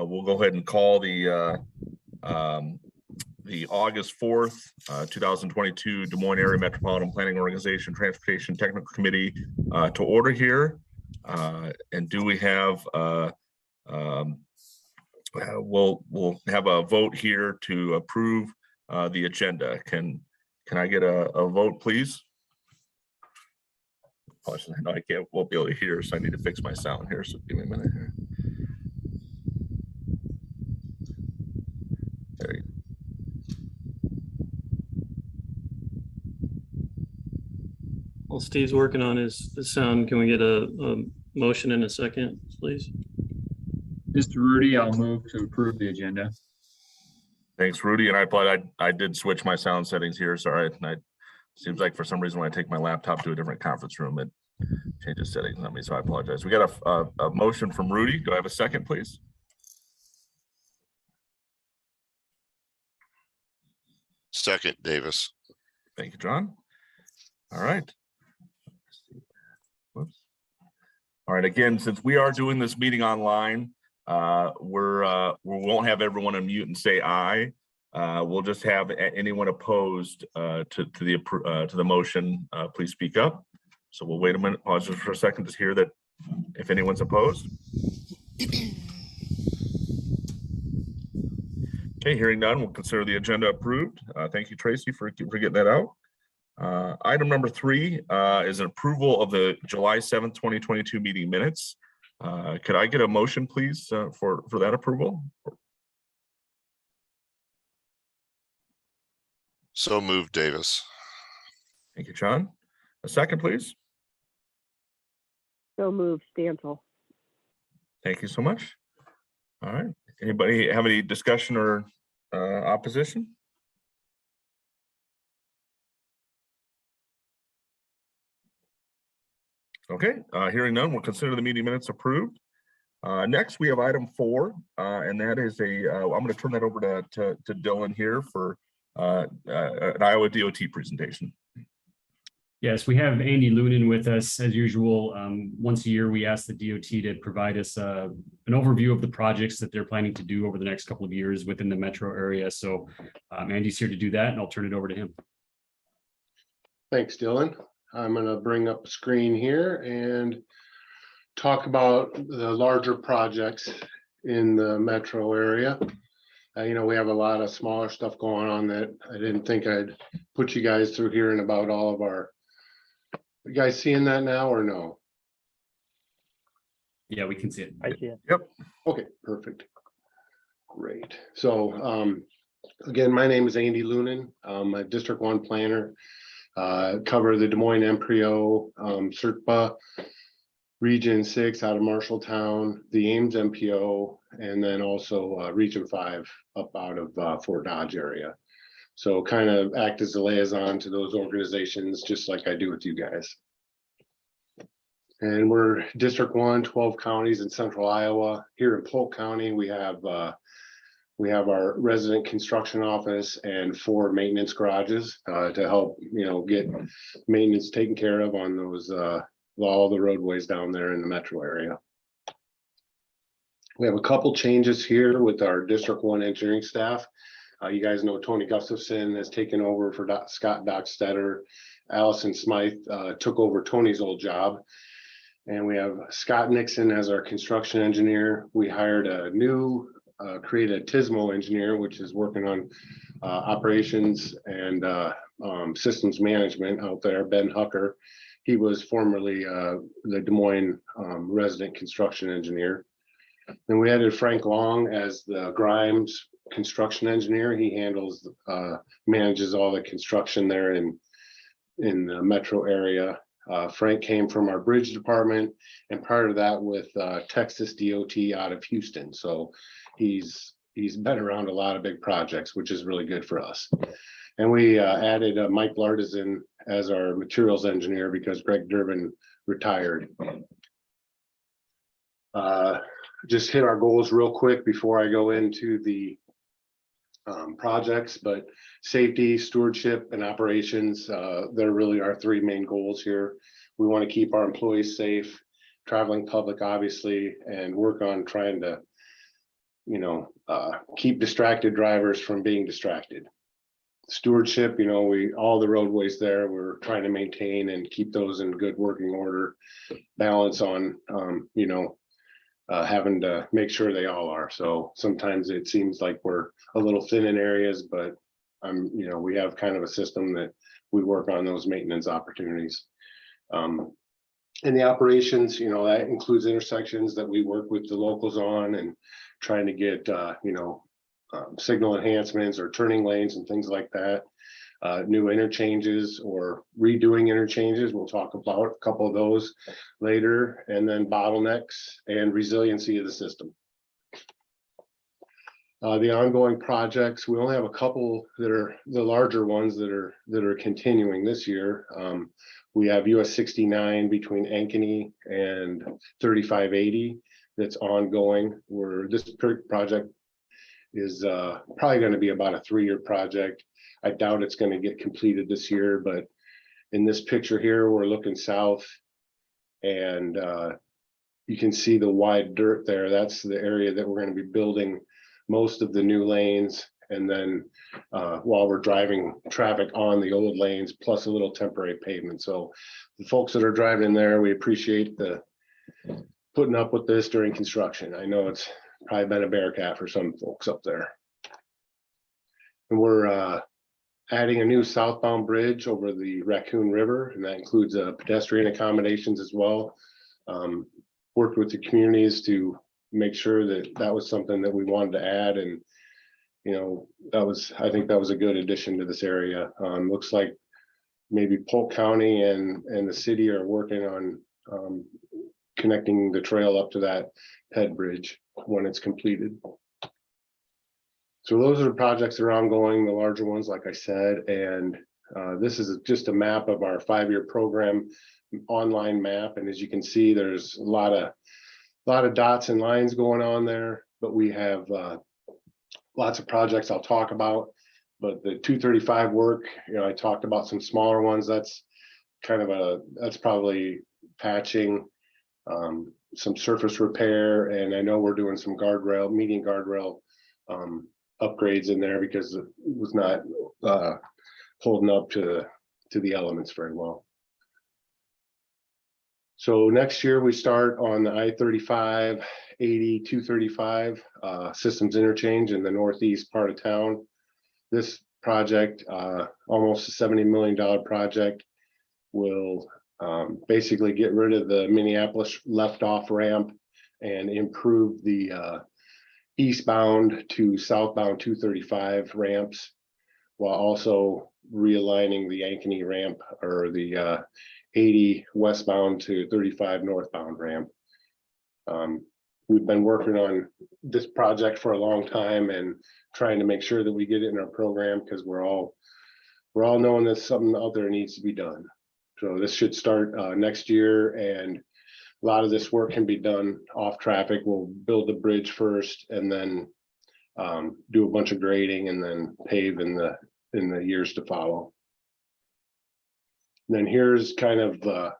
we'll go ahead and call the August 4th, 2022 Des Moines Area Metropolitan Planning Organization Transportation Technical Committee to order here. And do we have, we'll have a vote here to approve the agenda. Can I get a vote, please? I know I won't be able to hear, so I need to fix my sound here. So give me a minute here. There you go. While Steve's working on his sound, can we get a motion in a second, please? Mr. Rudy, I'll move to approve the agenda. Thanks, Rudy. And I did switch my sound settings here. Sorry. Seems like for some reason when I take my laptop to a different conference room, it changes settings on me. So I apologize. We got a motion from Rudy. Do I have a second, please? Second, Davis. Thank you, John. All right. Whoops. All right. Again, since we are doing this meeting online, we won't have everyone unmute and say aye. We'll just have anyone opposed to the motion. Please speak up. So we'll wait a minute, pause just for a second to hear that if anyone's opposed. Okay, hearing none, we'll consider the agenda approved. Thank you, Tracy, for getting that out. Item number 3 is an approval of the July 7th, 2022 meeting minutes. Could I get a motion, please, for that approval? So moved, Davis. Thank you, John. A second, please. So moved, Stansel. Thank you so much. All right. Anybody have any discussion or opposition? Okay, hearing none, we'll consider the meeting minutes approved. Next, we have item 4, and that is I'm going to turn that over to Dylan here for an Iowa DOT presentation. Yes, we have Andy Lunan with us as usual. Once a year, we ask the DOT to provide us an overview of the projects that they're planning to do over the next couple of years within the metro area. So Andy's here to do that, and I'll turn it over to him. Thanks, Dylan. I'm going to bring up a screen here and talk about the larger projects in the metro area. You know, we have a lot of smaller stuff going on that I didn't think I'd put you guys through hearing about all of our. You guys seeing that now or no? Yeah, we can see it. I see it. Yep. Okay, perfect. Great. So again, my name is Andy Lunan. I'm a District 1 planner. Cover the Des Moines MPO, CERCPA, Region 6 out of Marshalltown, the Ames MPO, and then also Region 5 up out of Fort Dodge area. So kind of act as a liaison to those organizations, just like I do with you guys. And we're District 1, 12 counties in central Iowa. Here in Polk County, we have our resident construction office and 4 maintenance garages to help, you know, get maintenance taken care of on those all the roadways down there in the metro area. We have a couple changes here with our District 1 engineering staff. You guys know Tony Gustafson has taken over for Scott Dockstetter. Allison Smythe took over Tony's old job. And we have Scott Nixon as our construction engineer. We hired a new created a TISMO engineer, which is working on operations and systems management out there, Ben Hucker. He was formerly the Des Moines resident construction engineer. Then we added Frank Long as the Grimes construction engineer. He handles, manages all the construction there in the metro area. Frank came from our bridge department and prior to that with Texas DOT out of Houston. So he's been around a lot of big projects, which is really good for us. And we added Mike Lardizin as our materials engineer because Greg Durbin retired. Just hit our goals real quick before I go into the projects, but safety, stewardship, and operations, they're really our 3 main goals here. We want to keep our employees safe, traveling public, obviously, and work on trying to keep distracted drivers from being distracted. Stewardship, all the roadways there, we're trying to maintain and keep those in good working order. Balance on, having to make sure they all are. So sometimes it seems like we're a little thin in areas, but we have kind of a system that we work on those maintenance opportunities. And the operations, that includes intersections that we work with the locals on and trying to get, signal enhancements or turning lanes and things like that. New interchanges or redoing interchanges. We'll talk about a couple of those later, and then bottlenecks and resiliency of the system. The ongoing projects, we only have a couple that are the larger ones that are continuing this year. We have US 69 between Ankeny and 3580 that's ongoing. This project is probably going to be about a 3-year project. I doubt it's going to get completed this year, but in this picture here, we're looking south, and you can see the wide dirt there. That's the area that we're going to be building most of the new lanes, and then while we're driving traffic on the old lanes, plus a little temporary pavement. So the folks that are driving there, we appreciate the putting up with this during construction. I know it's probably been a bear cat for some folks up there. And we're adding a new southbound bridge over the Raccoon River, and that includes pedestrian accommodations as well. Worked with the communities to make sure that was something that we wanted to add, and I think that was a good addition to this area. Looks like maybe Polk County and the city are working on connecting the trail up to that head bridge when it's completed. So those are the projects that are ongoing, the larger ones, like I said, and this is just a map of our 5-year program, online map. And as you can see, there's a lot of dots and lines going on there, but we have lots of projects I'll talk about. But the 235 work, I talked about some smaller ones. That's probably patching, some surface repair, and I know we're doing some median guardrail upgrades in there because it was not holding up to the elements very well. So next year we start on the I-35, 80, 235 systems interchange in the northeast part of town. This project, almost a $70 million project, will basically get rid of the Minneapolis left off ramp and improve the eastbound to southbound 235 ramps, while also realigning the Ankeny ramp or the 80 westbound to 35 northbound ramp. We've been working on this project for a long time and trying to make sure that we get it in our program, because we're all knowing that something out there needs to be done. So this should start next year, and a lot of this work can be done off traffic. We'll build the bridge first and then do a bunch of grading and then pave in the years to follow. And then here's kind of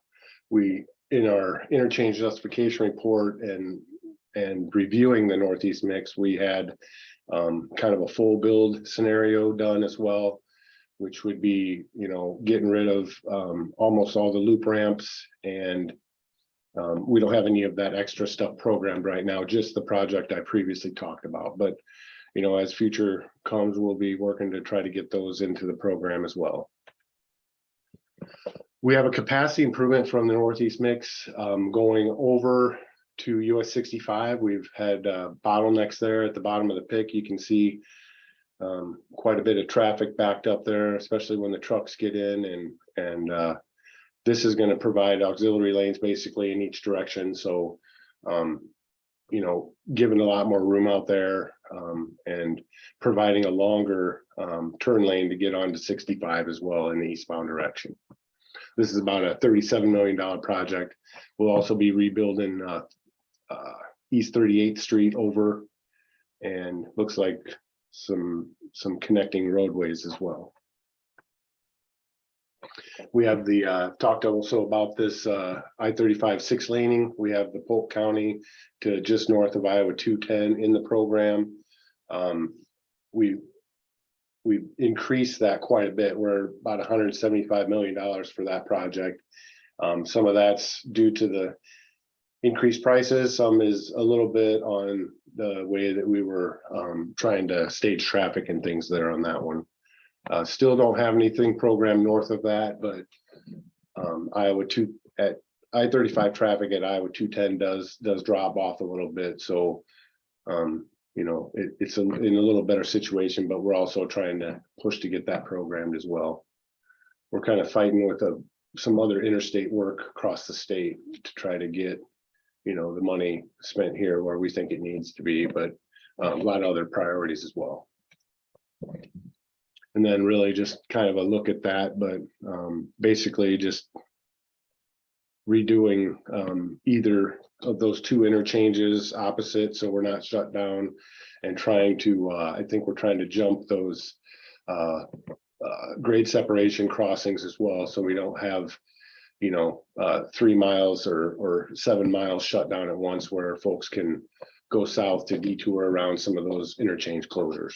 we in our interchange justification report and reviewing the Northeast mix, we had kind of a full build scenario done as well, which would be, getting rid of almost all the loop ramps, and we don't have any of that extra stuff programmed right now, just the project I previously talked about. But, as future comes, we'll be working to try to get those into the program as well. We have a capacity improvement from the Northeast mix going over to US 65. We've had bottlenecks there at the bottom of the pick. You can see quite a bit of traffic backed up there, especially when the trucks get in, and this is going to provide auxiliary lanes basically in each direction. So, giving a lot more room out there and providing a longer turn lane to get onto 65 as well in the eastbound direction. This is about a $37 million project. We'll also be rebuilding East 38th Street over, and looks like some connecting roadways as well. We have the, talked also about this I-35 6 laning. We have the Polk County to just north of Iowa 210 in the program. We've increased that quite a bit. We're about $175 million for that project. Some of that's due to the increased prices. Some is a little bit on the way that we were trying to stage traffic and things there on that one. Still don't have anything programmed north of that, but Iowa 2 at I-35 traffic at Iowa 210 does drop off a little bit. So, you know, it's in a little better situation, but we're also trying to push to get that programmed as well. We're kind of fighting with some other interstate work across the state to try to get, you know, the money spent here where we think it needs to be, but a lot of other priorities as well. And then really just kind of a look at that, but basically just redoing either of those two interchanges opposite, so we're not shut down, and trying to, I think we're trying to jump those grade separation crossings as well, so we don't have, you know, 3 miles or 7 miles shut down at once, where folks can go south to detour around some of those interchange closures.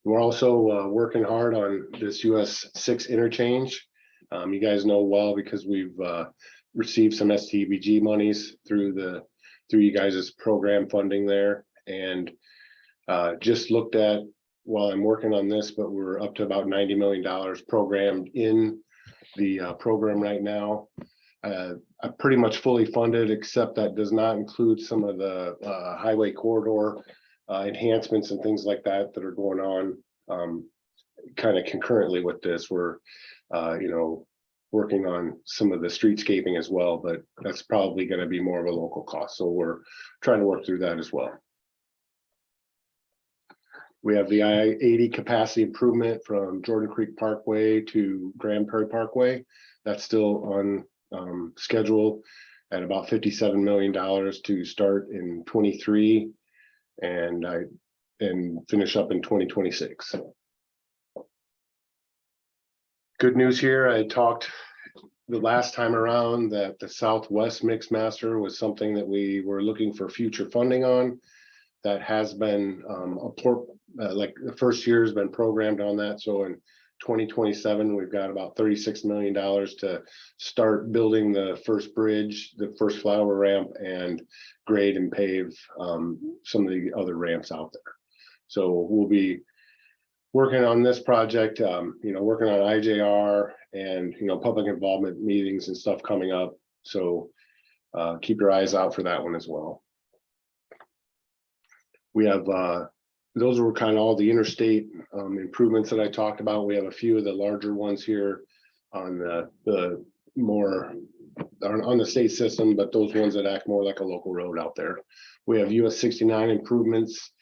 We're also working hard on this US 6 interchange. You guys know well because we've received some STBG monies through you guys' program funding there, and just looked at while I'm working on this, but we're up to about $90 million programmed in the program right now. I'm pretty much fully funded, except that does not include some of the highway corridor enhancements and things like that that are going on kind of concurrently with this. We're you know, working on some of the streetscaping as well, but that's probably going to be more of a local cost, so we're trying to work through that as well. We have the I-80 capacity improvement from Jordan Creek Parkway to Grand Prairie Parkway. That's still on schedule at about $57 million to start in 23 and finish up in 2026. Good news here. I talked the last time around that the Southwest Mix Master was something that we were looking for future funding on. That has been like the first year has been programmed on that. So in 2027, we've got about $36 million to start building the first bridge, the first flower ramp, and grade and pave some of the other ramps out there. So we'll be working on this project, you know, working on IJR and, you know, public involvement meetings and stuff coming up. So keep your eyes out for that one as well. We have, those were kind of all the interstate improvements that I talked about. We have a few of the larger ones here on the more on the state system, but those ones that act more like a local road out there. We have US 69 improvements,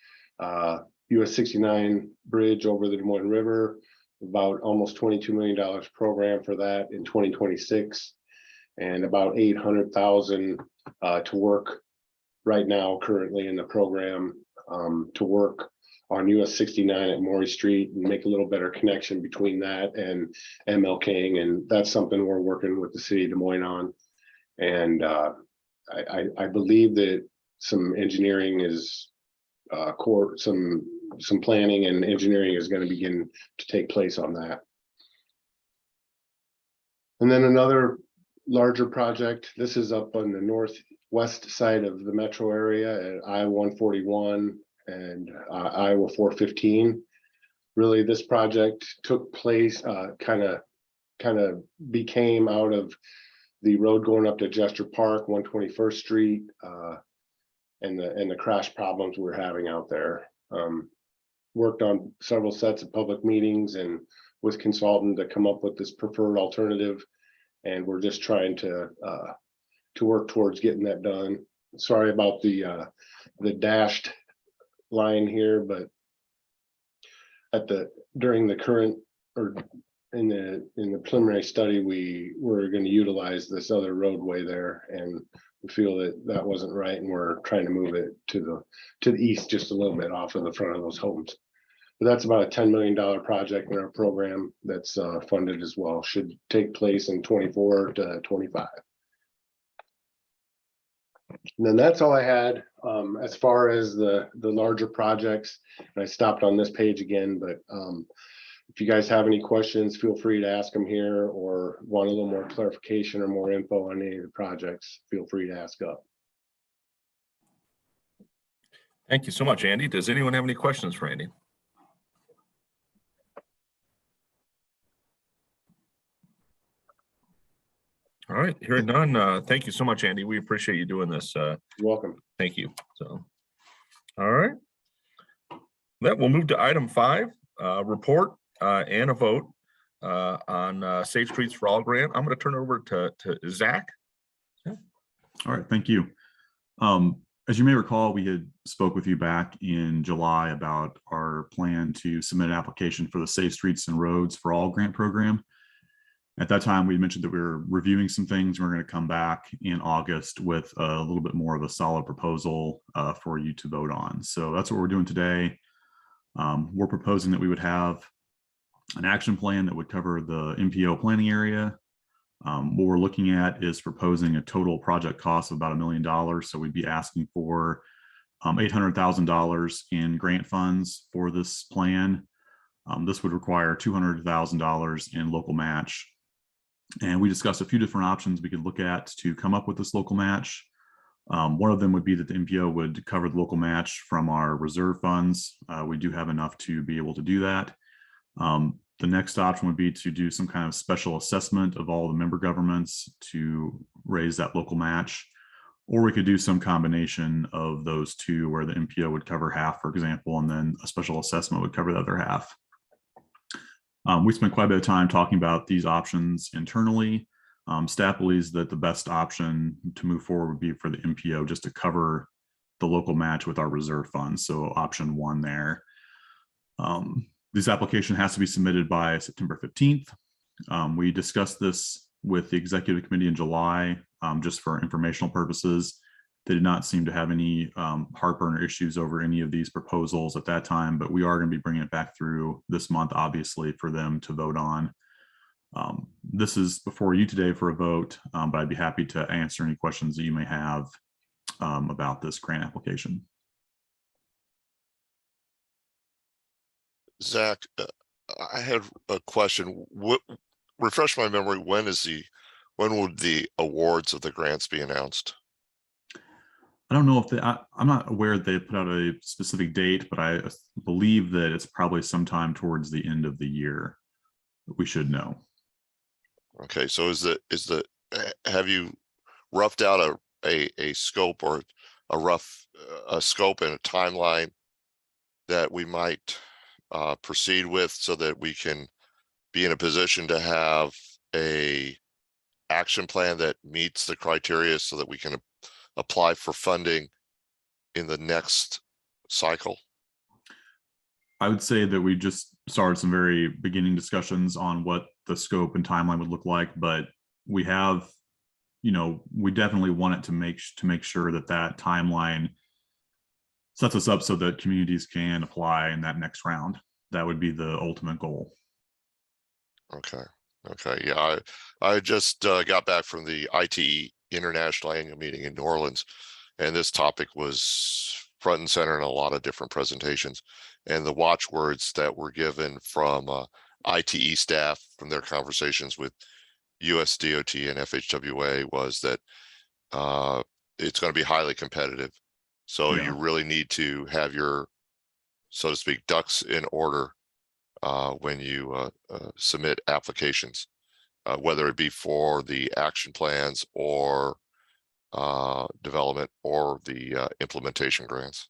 US 69 bridge over the Des Moines River, about almost $22 million program for that in 2026, and about 800,000 to work right now currently in the program to work on US 69 at Maury Street and make a little better connection between that and MLK, and that's something we're working with the city of Des Moines on. And I believe that some engineering is some planning and engineering is going to begin to take place on that. And then another larger project, this is up on the northwest side of the metro area at I-141 and Iowa 415. Really, this project took place, kind of became out of the road going up to Jester Park, 121st Street, and the crash problems we're having out there. Worked on several sets of public meetings and with consultant to come up with this preferred alternative, and we're just trying to work towards getting that done. Sorry about the dashed line here, but during the current or in the preliminary study, we were going to utilize this other roadway there, and we feel that wasn't right, and we're trying to move it to the east just a little bit off of the front of those homes. But that's about a $10 million project in our program that's funded as well. Should take place in 24 to 25. And then that's all I had as far as the larger projects. And I stopped on this page again, but if you guys have any questions, feel free to ask them here, or want a little more clarification or more info on any of the projects, feel free to ask up. Thank you so much, Andy. Does anyone have any questions for Andy? All right, hearing none. Thank you so much, Andy. We appreciate you doing this. You're welcome. Thank you. So, all right. Then we'll move to item 5, report and a vote on Safe Streets for All grant. I'm going to turn it over to Zach. All right, thank you. As you may recall, we had spoke with you back in July about our plan to submit an application for the Safe Streets and Roads for All grant program. At that time, we mentioned that we were reviewing some things. We're going to come back in August with a little bit more of a solid proposal for you to vote on. So that's what we're doing today. We're proposing that we would have an action plan that would cover the MPO planning area. What we're looking at is proposing a total project cost of about $1 million. So we'd be asking for $800,000 in grant funds for this plan. This would require $200,000 in local match. And we discussed a few different options we could look at to come up with this local match. One of them would be that the MPO would cover the local match from our reserve funds. We do have enough to be able to do that. The next option would be to do some kind of special assessment of all the member governments to raise that local match. Or we could do some combination of those two where the MPO would cover half, for example, and then a special assessment would cover the other half. We spent quite a bit of time talking about these options internally. Staff believes that the best option to move forward would be for the MPO just to cover the local match with our reserve funds. So option 1 there. This application has to be submitted by September 15th. We discussed this with the executive committee in July, just for informational purposes. They did not seem to have any heartburn or issues over any of these proposals at that time, but we are going to be bringing it back through this month, obviously, for them to vote on. This is before you today for a vote, but I'd be happy to answer any questions that you may have about this grant application. Zach, I had a question. Refresh my memory. When would the awards of the grants be announced? I don't know if I'm not aware they put out a specific date, but I believe that it's probably sometime towards the end of the year that we should know. Okay, so have you roughed out a scope or a rough scope and a timeline that we might proceed with so that we can be in a position to have a action plan that meets the criteria so that we can apply for funding in the next cycle? I would say that we just started some very beginning discussions on what the scope and timeline would look like, but we have, we definitely want it to make sure that that timeline sets us up so that communities can apply in that next round. That would be the ultimate goal. Okay. Yeah, I just got back from the ITE International Annual Meeting in New Orleans, and this topic was front and center in a lot of different presentations. And the watchwords that were given from ITE staff from their conversations with US DOT and FHWA was that it's going to be highly competitive. So Yeah. you really need to have your, so to speak, ducks in order when you submit applications, whether it be for the action plans or development or the implementation grants.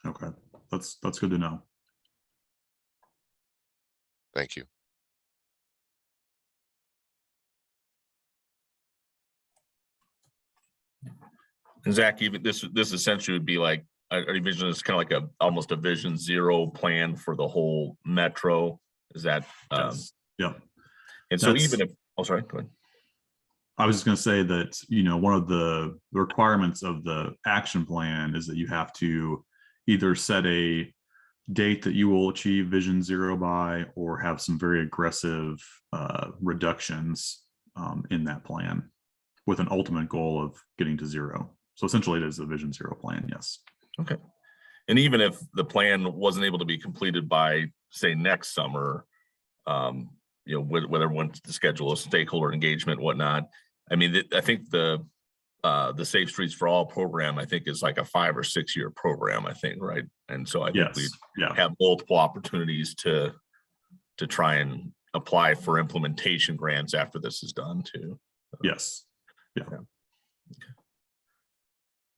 Okay, that's good to know. Thank you. And Zach, even this essentially would be like I envision it's kind of like almost a Vision Zero plan for the whole metro. Is that Yes. Yeah. And so even if sorry, go ahead. I was just going to say that, one of the requirements of the action plan is that you have to either set a date that you will achieve Vision Zero by, or have some very aggressive reductions in that plan with an ultimate goal of getting to zero. So essentially it is a Vision Zero plan, yes. Okay. And even if the plan wasn't able to be completed by, say, next summer, you know, whether one to schedule a stakeholder engagement, whatnot. I mean, I think the Safe Streets for All program, I think, is like a 5 or 6 year program, I think, right? And so I think we Yes, yeah, have multiple opportunities to try and apply for implementation grants after this is done too. yes, yeah.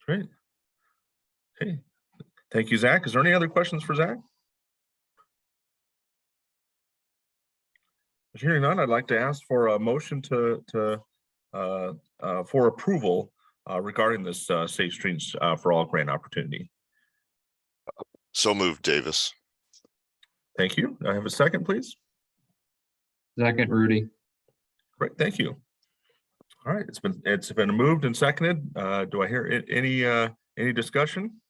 Great. Okay. Thank you, Zach. Is there any other questions for Zach? Hearing none, I'd like to ask for a motion for approval regarding this Safe Streets for All grant opportunity. So moved, Davis. Thank you. I have a second, please. Second, Rudy. Great, thank you. All right, it's been moved and seconded. Do I hear any discussion?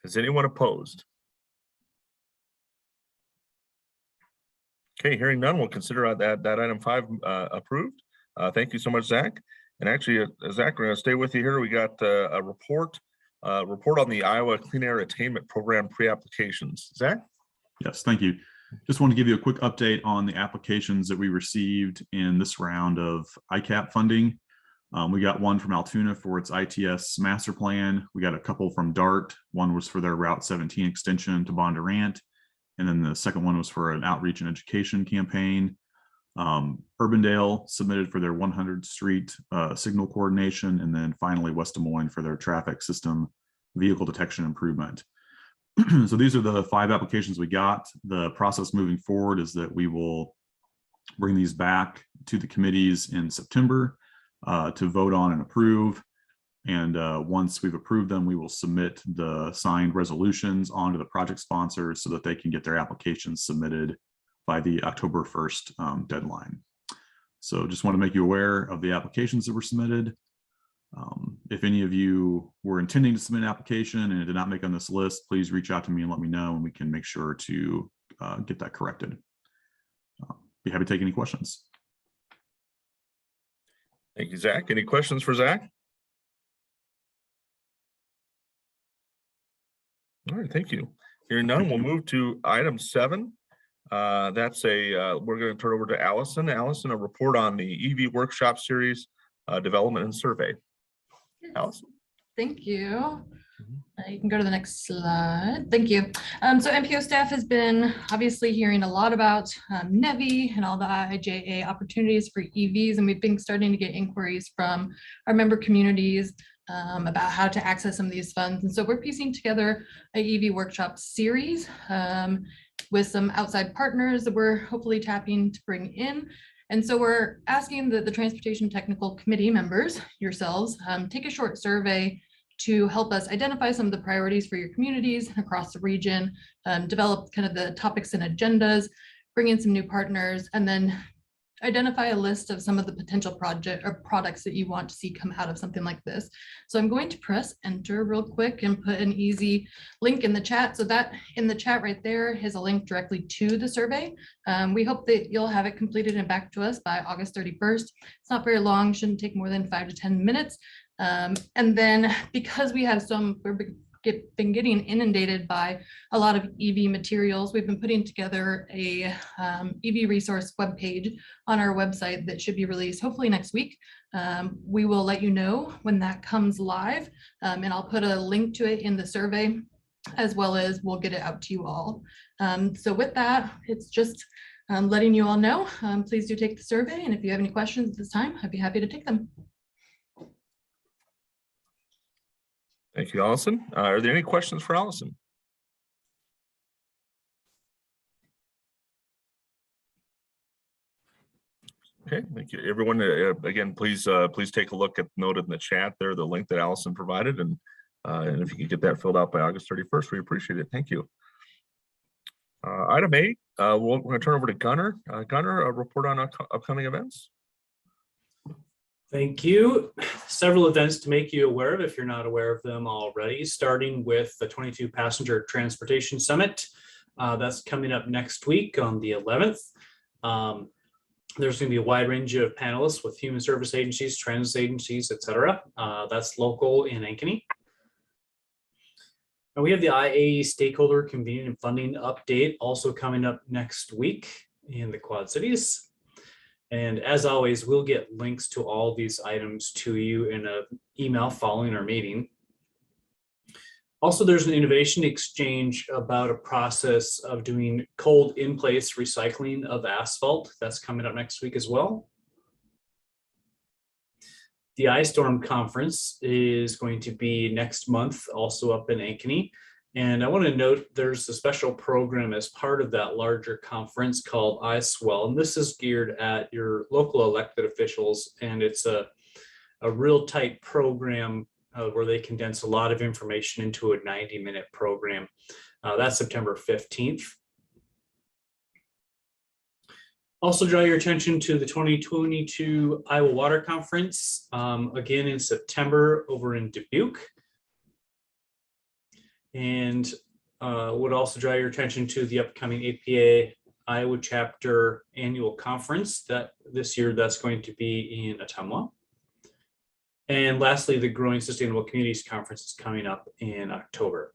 Is anyone opposed? Okay, hearing none, we'll consider that item 5 approved. Thank you so much, Zach. And actually, Zach, we're going to stay with you here. We got a report on the Iowa Clean Air Attainment Program pre-applications. Zach? Yes, thank you. Just want to give you a quick update on the applications that we received in this round of ICAP funding. We got one from Altoona for its ITS master plan. We got a couple from DART. One was for their Route 17 extension to Bondurant. And then the second one was for an outreach and education campaign. Urbandale submitted for their 100th Street signal coordination. And then finally West Des Moines for their traffic system vehicle detection improvement. So these are the 5 applications we got. The process moving forward is that we will bring these back to the committees in September to vote on and approve. And once we've approved them, we will submit the signed resolutions onto the project sponsors so that they can get their applications submitted by the October 1st deadline. So just want to make you aware of the applications that were submitted. If any of you were intending to submit an application and it did not make on this list, please reach out to me and let me know, and we can make sure to get that corrected. Be happy to take any questions. Thank you, Zach. Any questions for Zach? All right, thank you. Hearing none, we'll move to item 7. We're going to turn over to Allison. Allison, a report on the EV workshop series development and survey. Allison. Thank you. You can go to the next slide. Thank you. So MPO staff has been obviously hearing a lot about NEVI and all the IIJA opportunities for EVs, and we've been starting to get inquiries from our member communities about how to access some of these funds. And so we're piecing together a EV workshop series with some outside partners that we're hopefully tapping to bring in. And so we're asking the Transportation Technical Committee members, yourselves, take a short survey to help us identify some of the priorities for your communities across the region, develop kind of the topics and agendas, bring in some new partners, and then identify a list of some of the potential project or products that you want to see come out of something like this. So I'm going to press enter real quick and put an easy link in the chat. So that in the chat right there is a link directly to the survey. We hope that you'll have it completed and back to us by August 31st. It's not very long, shouldn't take more than 5 to 10 minutes. And then because we have been getting inundated by a lot of EV materials, we've been putting together a EV resource webpage on our website that should be released hopefully next week. We will let you know when that comes live, and I'll put a link to it in the survey, as well as we'll get it out to you all. So with that, it's just letting you all know, please do take the survey, and if you have any questions at this time, I'd be happy to take them. Thank you, Allison. Are there any questions for Allison? Okay, thank you, everyone. Again, please take a look at noted in the chat there, the link that Allison provided, and if you could get that filled out by August 31st, we appreciate it. Thank you. Item 8, we're going to turn over to Gunnar. Gunnar, a report on upcoming events. Thank you. Several events to make you aware of if you're not aware of them already, starting with the 22 Passenger Transportation Summit. That's coming up next week on the 11th. There's going to be a wide range of panelists with human service agencies, transit agencies, etc. That's local in Ankeny. And we have the IA stakeholder convening and funding update also coming up next week in the Quad Cities. And as always, we'll get links to all these items to you in an email following our meeting. Also, there's an innovation exchange about a process of doing cold in-place recycling of asphalt. That's coming up next week as well. The iStorm conference is going to be next month, also up in Ankeny. And I want to note there's a special program as part of that larger conference called iSwell. And this is geared at your local elected officials. And it's a real tight program where they condense a lot of information into a 90-minute program. That's September 15th. Also draw your attention to the 2022 Iowa Water Conference, again in September over in Dubuque. And would also draw your attention to the upcoming APA Iowa Chapter Annual Conference that this year that's going to be in Ottumwa. And lastly, the Growing Sustainable Communities Conference is coming up in October.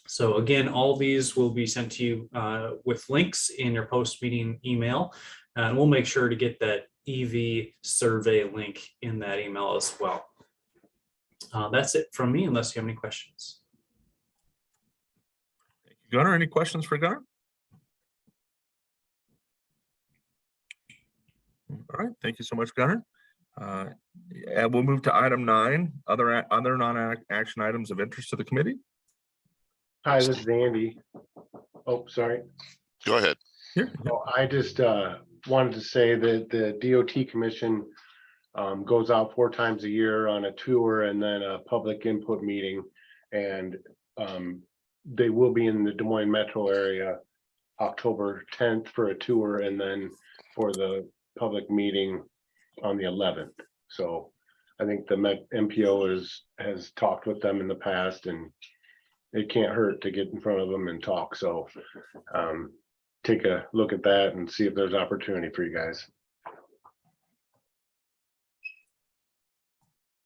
So again, all these will be sent to you with links in your post-meeting email. And we'll make sure to get that EV survey link in that email as well. That's it from me, unless you have any questions. Gunnar, any questions for Gunnar? All right, thank you so much, Gunnar. And we'll move to item 9, other non-action items of interest to the committee. Hi, this is Andy. Oh, sorry. Go ahead. Here. Oh, I just wanted to say that the DOT Commission goes out 4 times a year on a tour and then a public input meeting. And they will be in the Des Moines metro area October 10th for a tour and then for the public meeting on the 11th. So I think the MPO has talked with them in the past, and it can't hurt to get in front of them and talk. So take a look at that and see if there's opportunity for you guys.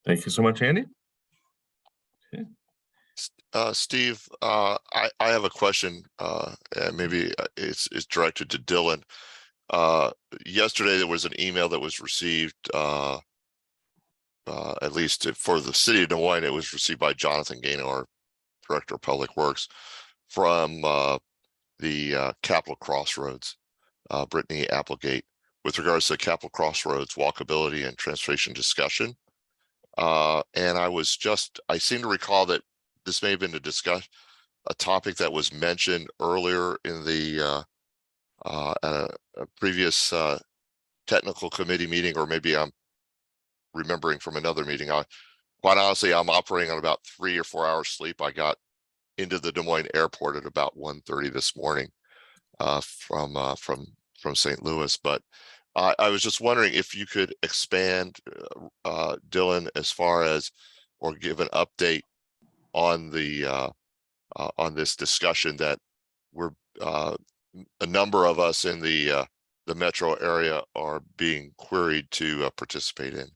Thank you so much, Andy. Steve, I have a question, and maybe it's directed to Dylan. Yesterday, there was an email that was received, at least for the city of Des Moines, it was received by Jonathan Gaynor, Director of Public Works, from the Capitol Crossroads, Brittany Applegate, with regards to Capitol Crossroads walkability and transportation discussion. And I seem to recall that this may have been a topic that was mentioned earlier in the at a previous technical committee meeting, or maybe I'm remembering from another meeting. Quite honestly, I'm operating on about 3 or 4 hours sleep. I got into the Des Moines airport at about 1:30 this morning from St. Louis. But I was just wondering if you could expand, Dylan, as far as, or give an update on the on this discussion that we're a number of us in the metro area are being queried to participate in.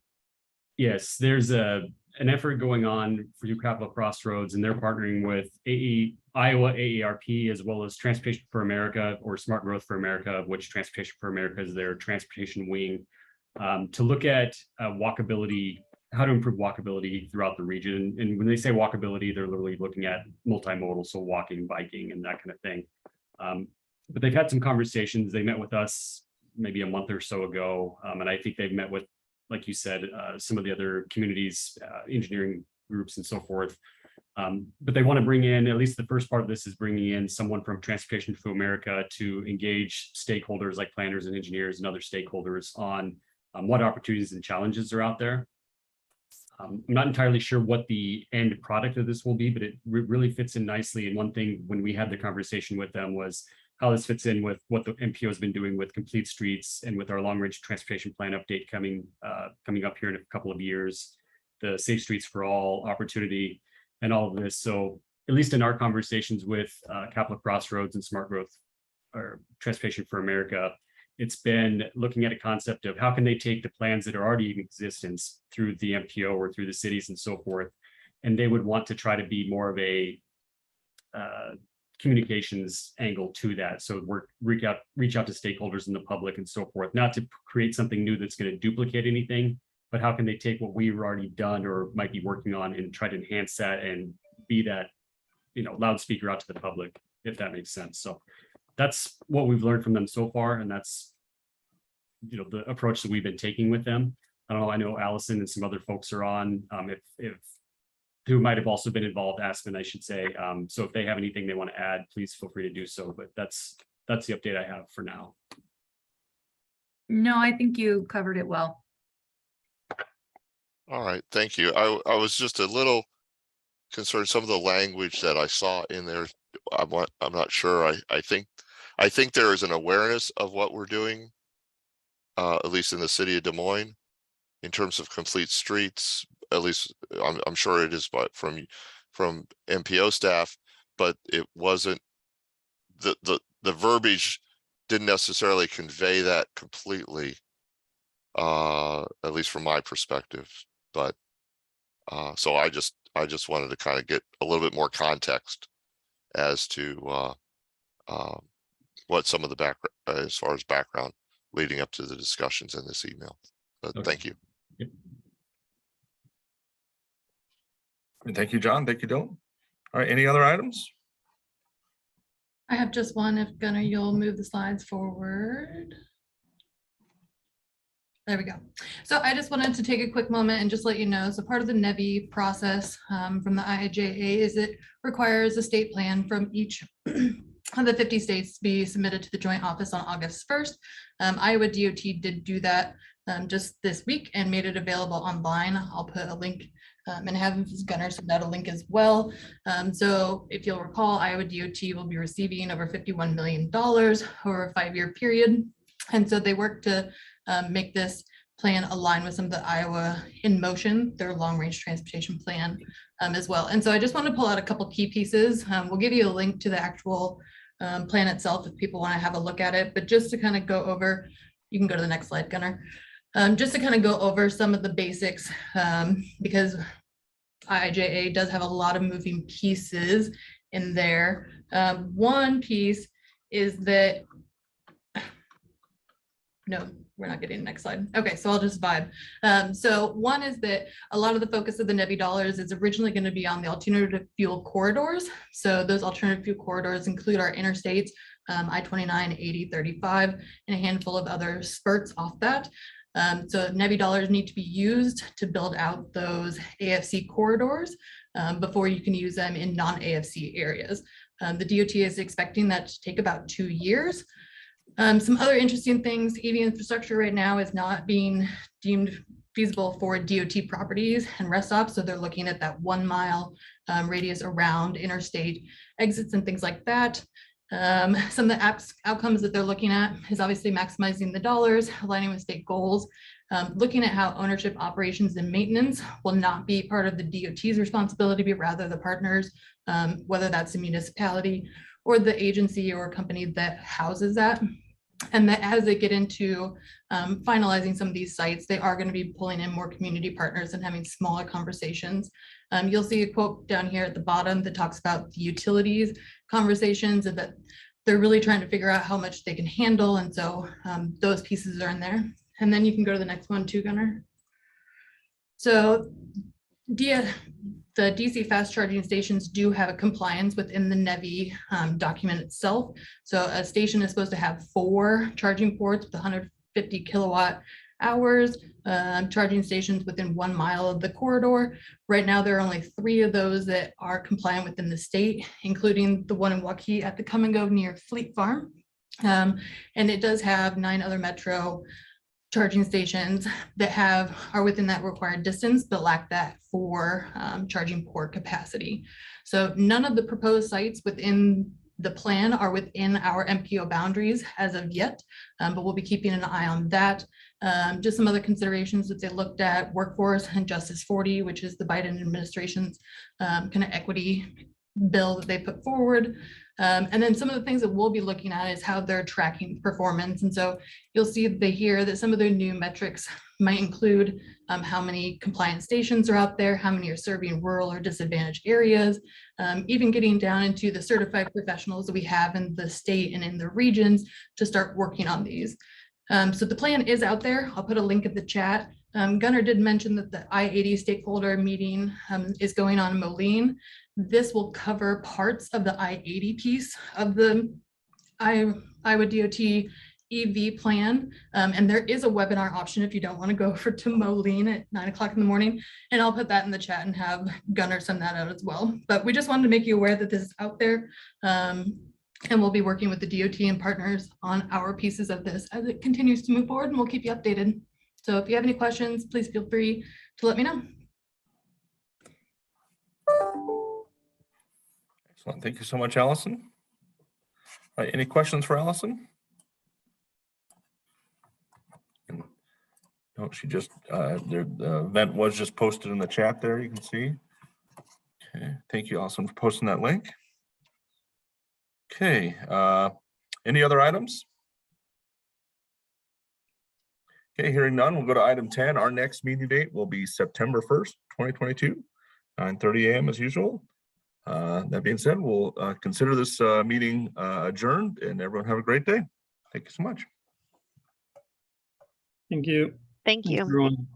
Yes, there's an effort going on for New Capitol Crossroads, and they're partnering with Iowa AARP, as well as Transportation for America, or Smart Growth for America, of which Transportation for America is their transportation wing, to look at walkability, how to improve walkability throughout the region. And when they say walkability, they're literally looking at multimodal, so walking, biking, and that kind of thing. But they've had some conversations. They met with us maybe a month or so ago, and I think they've met with, like you said, some of the other communities, engineering groups and so forth. But they want to bring in, at least the first part of this is bringing in someone from Transportation for America to engage stakeholders like planners and engineers and other stakeholders on what opportunities and challenges are out there. I'm not entirely sure what the end product of this will be, but it really fits in nicely. And one thing when we had the conversation with them was how this fits in with what the MPO has been doing with complete streets and with our long range transportation plan update coming up here in a couple of years, the Safe Streets for All opportunity and all of this. So at least in our conversations with Capital Crossroads and Smart Growth or Transportation for America, it's been looking at a concept of how can they take the plans that are already in existence through the MPO or through the cities and so forth, and they would want to try to be more of a communications angle to that. So reach out to stakeholders in the public and so forth, not to create something new that's going to duplicate anything, but how can they take what we've already done or might be working on and try to enhance that and be that, loudspeaker out to the public, if that makes sense. So that's what we've learned from them so far. And that's, the approach that we've been taking with them. I know Allison and some other folks are on, if who might have also been involved, Aspen, I should say. So if they have anything they want to add, please feel free to do so. But that's the update I have for now. No, I think you covered it well. All right, thank you. I was just a little concerned, some of the language that I saw in there. I'm not sure. I think there is an awareness of what we're doing, at least in the city of Des Moines, in terms of complete streets. At least I'm sure it is, but from MPO staff, but it wasn't the verbiage didn't necessarily convey that completely, at least from my perspective. But so I just wanted to kind of get a little bit more context as to what some of the background, as far as background leading up to the discussions in this email. But Okay. Thank you. Yep. Thank you, John. Thank you, Dylan. All right, any other items? I have just one. If Gunnar, you'll move the slides forward. There we go. So I just wanted to take a quick moment and just let you know, so part of the NEVI process from the IIJA is it requires a state plan from each of the 50 states to be submitted to the joint office on August 1st. Iowa DOT did do that just this week and made it available online. I'll put a link and have Gunnar send out a link as well. So if you'll recall, Iowa DOT will be receiving over $51 million over a 5-year period. And so they work to make this plan align with some of the Iowa in Motion, their long range transportation plan as well. And so I just want to pull out a couple key pieces. We'll give you a link to the actual plan itself if people want to have a look at it, but just to kind of go over, you can go to the next slide, Gunnar. Just to kind of go over some of the basics, because IIJA does have a lot of moving pieces in there. One piece is that, no, we're not getting the next slide. Okay, so I'll just vibe. So one is that a lot of the focus of the NEVI dollars is originally going to be on the alternative fuel corridors. So those alternative fuel corridors include our interstates, I-29, 80, 35, and a handful of other spurts off that. So NEVI dollars need to be used to build out those AFC corridors before you can use them in non-AFC areas. The DOT is expecting that to take about 2 years. Some other interesting things, EV infrastructure right now is not being deemed feasible for DOT properties and rest stops. So they're looking at that 1 mile radius around interstate exits and things like that. Some of the outcomes that they're looking at is obviously maximizing the dollars, aligning with state goals, looking at how ownership, operations, and maintenance will not be part of the DOT's responsibility, but rather the partners, whether that's a municipality or the agency or company that houses that. And that as they get into finalizing some of these sites, they are going to be pulling in more community partners and having smaller conversations. You'll see a quote down here at the bottom that talks about the utilities conversations and that they're really trying to figure out how much they can handle. And so those pieces are in there. And then you can go to the next one too, Gunnar. So the DC fast charging stations do have a compliance within the NEVI document itself. So a station is supposed to have 4 charging ports with 150 kilowatt hours, charging stations within 1 mile of the corridor. Right now, there are only 3 of those that are compliant within the state, including the one in Waukee at the Come and Go near Fleet Farm. And it does have 9 other metro charging stations that are within that required distance, but lack that for charging port capacity. So none of the proposed sites within the plan are within our MPO boundaries as of yet, but we'll be keeping an eye on that. Just some other considerations that they looked at: workforce and Justice 40, which is the Biden administration's kind of equity bill that they put forward. And then some of the things that we'll be looking at is how they're tracking performance. And so you'll see here that some of their new metrics might include how many compliance stations are out there, how many are serving rural or disadvantaged areas, even getting down into the certified professionals that we have in the state and in the regions to start working on these. So the plan is out there. I'll put a link in the chat. Gunnar did mention that the I-80 stakeholder meeting is going on in Moline. This will cover parts of the I-80 piece of the Iowa DOT EV plan. And there is a webinar option if you don't want to go to Moline at 9 o'clock in the morning. And I'll put that in the chat and have Gunnar send that out as well. But we just wanted to make you aware that this is out there. And we'll be working with the DOT and partners on our pieces of this as it continues to move forward, and we'll keep you updated. So if you have any questions, please feel free to let me know. Excellent. Thank you so much, Allison. All right, any questions for Allison? No, she just, the event was just posted in the chat there, you can see. Okay, thank you, Allison, for posting that link. Okay, any other items? Okay, hearing none, we'll go to item 10. Our next meeting date will be September 1st, 2022, 9:30 a.m. as usual. That being said, we'll consider this meeting adjourned, and everyone have a great day. Thank you so much. Thank you. Thank Thanks, you. everyone.